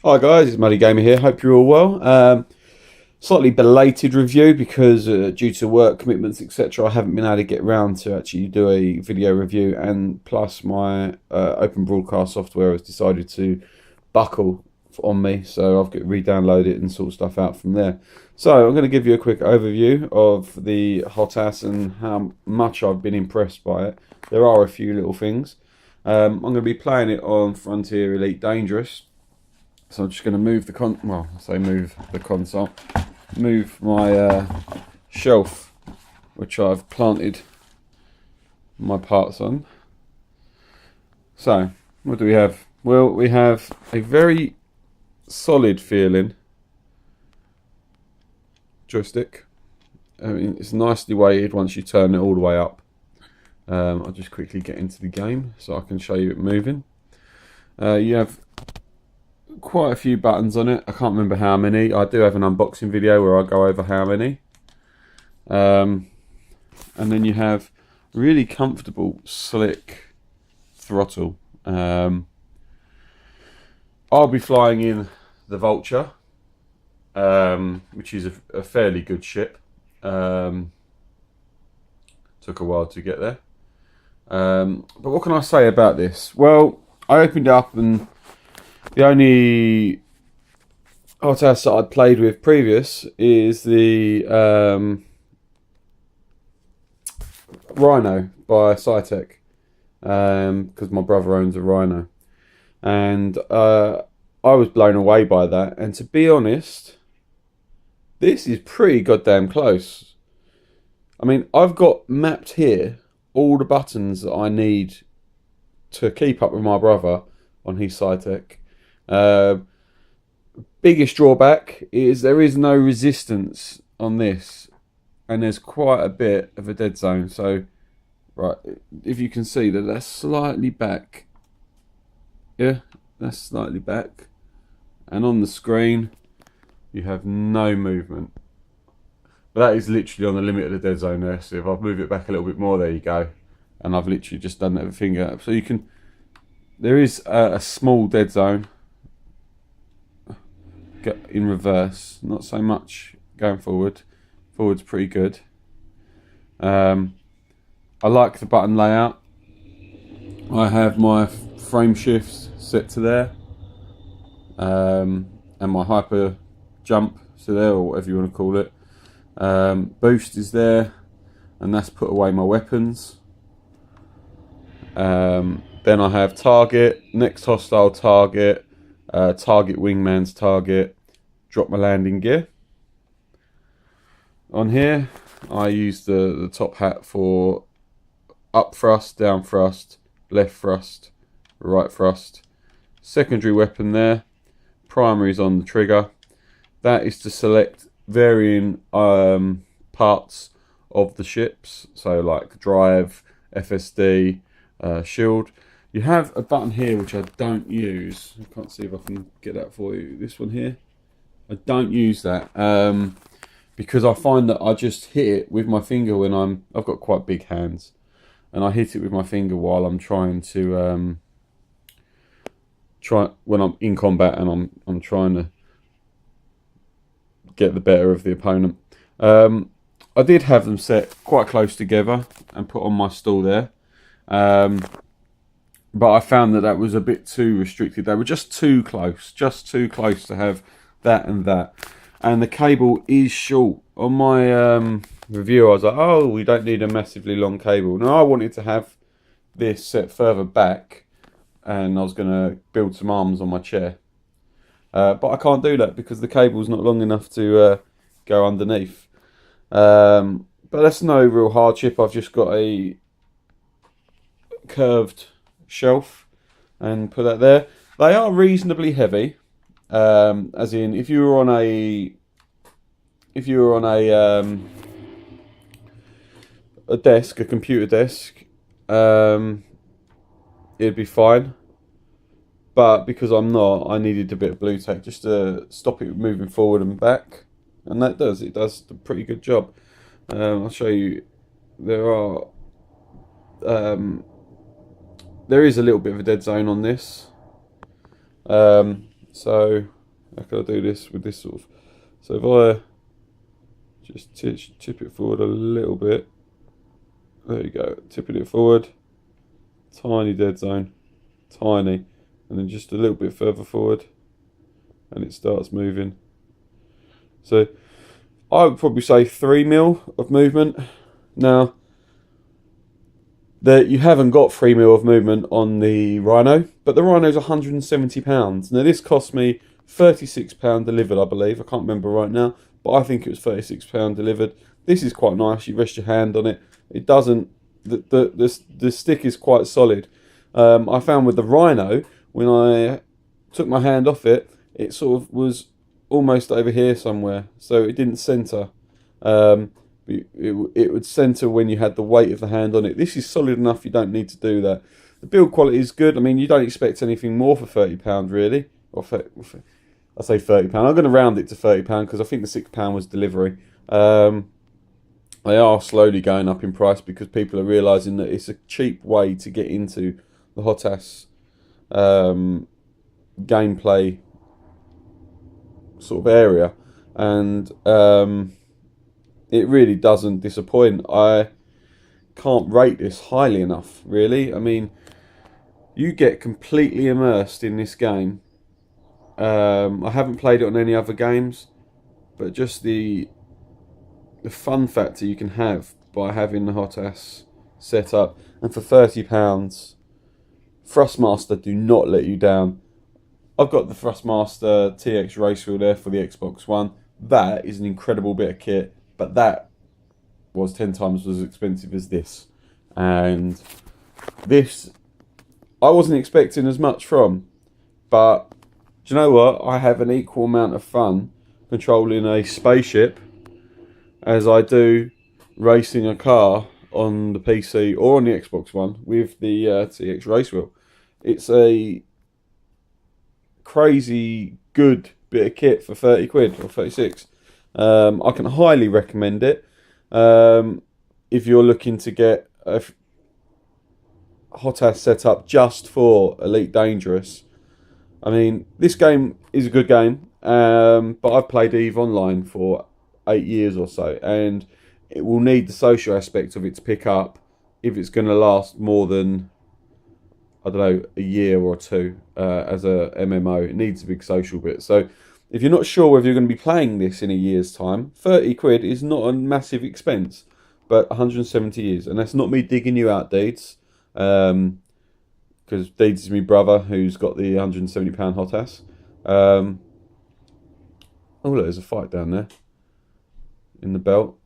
Hi guys, it's Muddy Gamer here. Hope you're all well. Slightly belated review because due to work commitments, etc., I haven't been able to get around to actually do a video review, and plus my open broadcast software has decided to buckle on me, so I've got to re-download it and sort stuff out from there. So I'm going to give you a quick overview of the HOTAS and how much I've been impressed by it. There are a few little things. I'm going to be playing it on Frontier Elite Dangerous. So I'm just going to move the console, move my shelf, which I've planted my parts on. So, what do we have? Well, we have a very solid feeling joystick. I mean, it's nicely weighted once you turn it all the way up. I'll just quickly get into the game so I can show you it moving. You have quite a few buttons on it. I can't remember how many. I do have an unboxing video where I go over how many. And then you have really comfortable, slick throttle. I'll be flying in the Vulture, which is a fairly good ship. Took a while to get there. But what can I say about this? Well, I opened it up and the only HOTAS that I'd played with previous is the Rhino by Cytec, because my brother owns a Rhino, and I was blown away by that. And to be honest, this is pretty goddamn close. I mean, I've got mapped here all the buttons that I need to keep up with my brother on his Cytec. Biggest drawback is there is no resistance on this, and there's quite a bit of a dead zone. So, right, if you can see that that's slightly back, yeah, that's slightly back, and on the screen you have no movement. But that is literally on the limit of the dead zone there. So if I move it back a little bit more, there you go, and I've literally just done that with finger. So you can, there is a small dead zone. In reverse, not so much going forward. Forward's pretty good. I like the button layout. I have my frame shifts set to there, and my hyper jump to there, or whatever you want to call it. Boost is there, and that's put away my weapons. Then I have target, next hostile target, target wingman's target, drop my landing gear. On here I use the top hat for up thrust, down thrust, left thrust, right thrust. Secondary weapon there, primary is on the trigger. That is to select varying parts of the ships, so like drive, FSD, shield. You have a button here which I don't use. I can't see if I can get that for you. This one here. I don't use that because I find that I just hit it with my finger when I've got quite big hands, and I hit it with my finger while I'm trying to when I'm in combat and I'm trying to get the better of the opponent. I did have them set quite close together and put on my stall there. But I found that was a bit too restricted. They were just too close to have that and that. And the cable is short. On my review, I was like, oh, we don't need a massively long cable. No, I wanted to have this set further back, and I was going to build some arms on my chair. But I can't do that because the cable's not long enough to go underneath. But that's no real hardship. I've just got a curved shelf and put that there. They are reasonably heavy, as in if you were on a desk, a computer desk, it'd be fine. But because I'm not, I needed a bit of blue tack just to stop it moving forward and back, and it does a pretty good job. I'll show you. There is a little bit of a dead zone on this. So how can I do this with this sort of? So if I just tip it forward a little bit, there you go, tipping it forward, tiny dead zone, tiny, and then just a little bit further forward, and it starts moving. So I would probably say 3 mil of movement. Now, you haven't got 3 mil of movement on the Rhino, but the Rhino's £170. Now this cost me £36 delivered, I believe. I can't remember right now, but I think it was £36 delivered. This is quite nice. You rest your hand on it. It doesn't. The stick is quite solid. I found with the Rhino, when I took my hand off it, it sort of was almost over here somewhere, so it didn't centre. It would centre when you had the weight of the hand on it. This is solid enough, you don't need to do that. The build quality is good. I mean, you don't expect anything more for £30 really. Or I say £30. I'm going to round it to £30 because I think the £6 was delivery. They are slowly going up in price because people are realising that it's a cheap way to get into the HOTAS gameplay sort of area, and it really doesn't disappoint. I can't rate this highly enough, really. I mean, you get completely immersed in this game. I haven't played it on any other games, but just the fun factor you can have by having the HOTAS set up, and for £30, Thrustmaster do not let you down. I've got the Thrustmaster TX race wheel there for the Xbox One. That is an incredible bit of kit, but that was 10 times as expensive as this. And this, I wasn't expecting as much from, but do you know what? I have an equal amount of fun controlling a spaceship as I do racing a car on the PC or on the Xbox One with the TX race wheel. It's a crazy good bit of kit for 30 quid or 36. I can highly recommend it if you're looking to get a HOTAS set up just for Elite Dangerous. I mean, this game is a good game, but I've played EVE Online for 8 years or so, and it will need the social aspect of it to pick up if it's going to last more than, I don't know, a year or two as a MMO. It needs a big social bit. So if you're not sure whether you're going to be playing this in a year's time, 30 quid is not a massive expense, but 170 is. And that's not me digging you out, Deeds, because Deeds is my brother who's got the £170 HOTAS. Oh, look, there's a fight down there in the belt.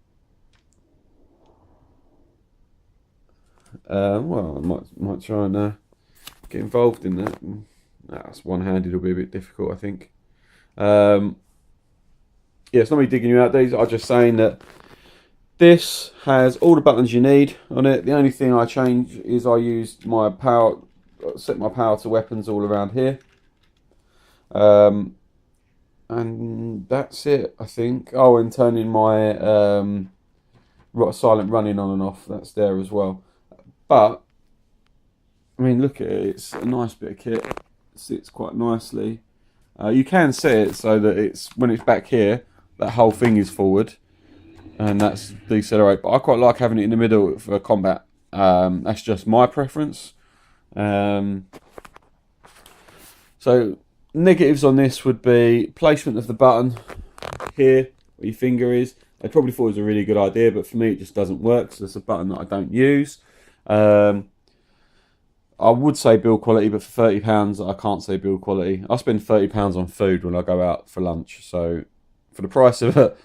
Well, I might try and get involved in that. That's one-handed will be a bit difficult, I think. Yeah, it's not me digging you out, Days. I'm just saying that this has all the buttons you need on it. The only thing I change is I used my power, set my power to weapons all around here. And that's it, I think. Oh, and turning my silent running on and off, that's there as well. But I mean, look at it, it's a nice bit of kit. It sits quite nicely. You can set it so that it's, when it's back here, that whole thing is forward, and that's decelerate. But I quite like having it in the middle for combat. That's just my preference. So negatives on this would be placement of the button here, where your finger is. I probably thought it was a really good idea, but for me it just doesn't work, so it's a button that I don't use. I would say build quality, but for £30 I can't say build quality. I spend £30 on food when I go out for lunch, so for the price of a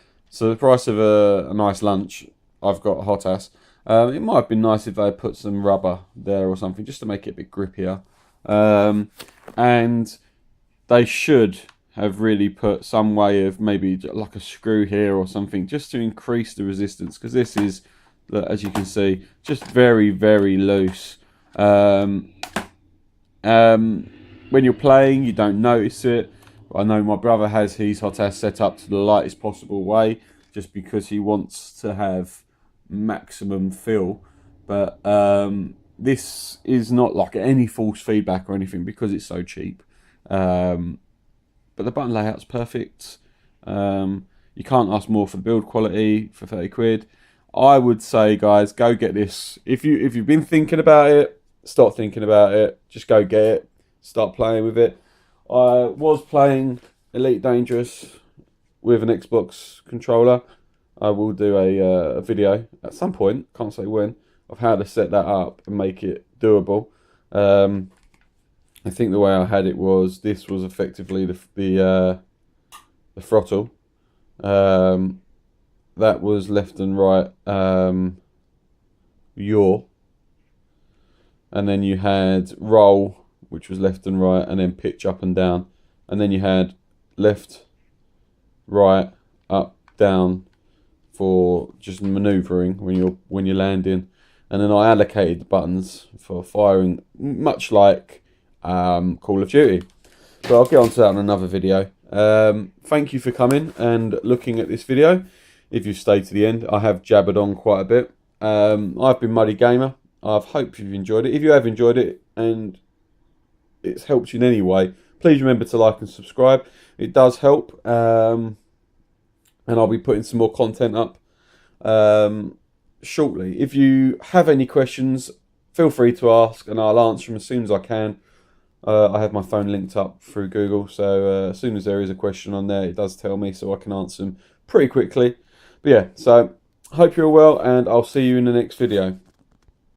nice lunch, I've got HOTAS. It might have been nice if they put some rubber there or something, just to make it a bit grippier. And they should have really put some way of maybe like a screw here or something, just to increase the resistance, because this is, as you can see, just very, very loose. When you're playing, you don't notice it. I know my brother has his HOTAS set up to the lightest possible way, just because he wants to have maximum feel. But this is not like any force feedback or anything, because it's so cheap. but the button layout's perfect. You can't ask more for the build quality for 30 quid. I would say, guys, go get this. If you've been thinking about it, stop thinking about it. Just go get it. Start playing with it. I was playing Elite Dangerous with an Xbox controller. I will do a video at some point, can't say when, of how to set that up and make it doable. I think the way I had it was, this was effectively the throttle. That was left and right yaw, and then you had roll, which was left and right, and then pitch up and down, and then you had left, right, up, down for just maneuvering when you're landing, and then I allocated the buttons for firing, much like Call of Duty. But I'll get onto that in another video. Thank you for coming and looking at this video. If you've stayed to the end, I have jabbered on quite a bit. I've been Muddy Gamer. I hope you've enjoyed it. If you have enjoyed it and it's helped you in any way, please remember to like and subscribe. It does help. And I'll be putting some more content up shortly. If you have any questions, feel free to ask and I'll answer them as soon as I can. I have my phone linked up through Google, so as soon as there is a question on there, it does tell me, so I can answer them pretty quickly. But yeah, so hope you're well, and I'll see you in the next video.